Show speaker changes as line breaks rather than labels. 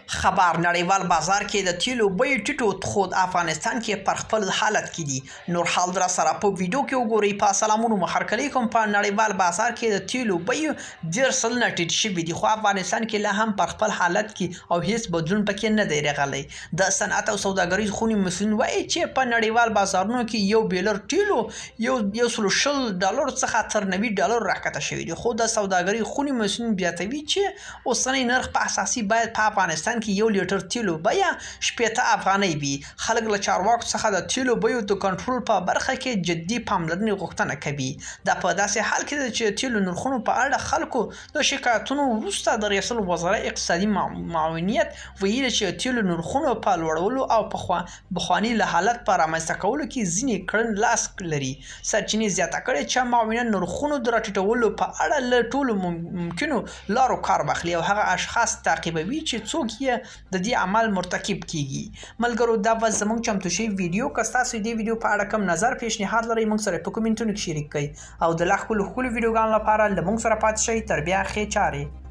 خبر نړیوال بازار کې د تیلو بیې ټیټو خود افغانستان کې پر خپل حالت کې دي. نور حال در سره په ویډیو کې وګورئ. په سلامونو مخرکلی کوم. په نړیوال بازار کې د تیلو بیې ډېر سل نه ټیټ شوي دي، خو افغانستان کې لا هم پر خپل حالت کې او هیڅ بدلون پکې نه دی راغلی. د صنعت او سوداګریز خونې مسؤلین وایي چې په نړیوال بازارونو کې یو بیلر تیلو $110 څخه تر $90 راکته شوي دي، خو د سوداګریز خونې مسؤلین زیاتوي چې اوسنی نرخ په اساسي باید په افغانستان کې یو لیټر تیلو بیه 80 افغانۍ وي. خلک له چارواکو څخه د تیلو بیو د کنټرول په برخه کې جدي پاملرنې غوښتنه کوي. دا په داسې حال کې ده چې تیلو نرخونو په اړه خلکو د شکایتونو وروسته د ریاست الوزرا اقتصادي معاونیت ویلي چې تیلو نرخونو په لوړولو او بخواني له حالت په رامنځته کولو کې ځینې کړن لاس لري. سرچینې زیاته کړې چې معاونین نرخونو د راټیټولو په اړه له ټولو ممکنو لارو کار واخلي او هغه اشخاص تعقیبوي چې څوک د دې عمل مرتکب کیږي. ملګرو، دا و زموږ چمتو شوی ویډیو. که تاسو دې ویډیو په اړه کوم نظر پیشنهاد لرئ، موږ سره په کومنټونو کې شریک کړئ او د لا ښکلو ویډیوګانو لپاره له موږ سره پاتې شئ. تر بیا ښې چارې.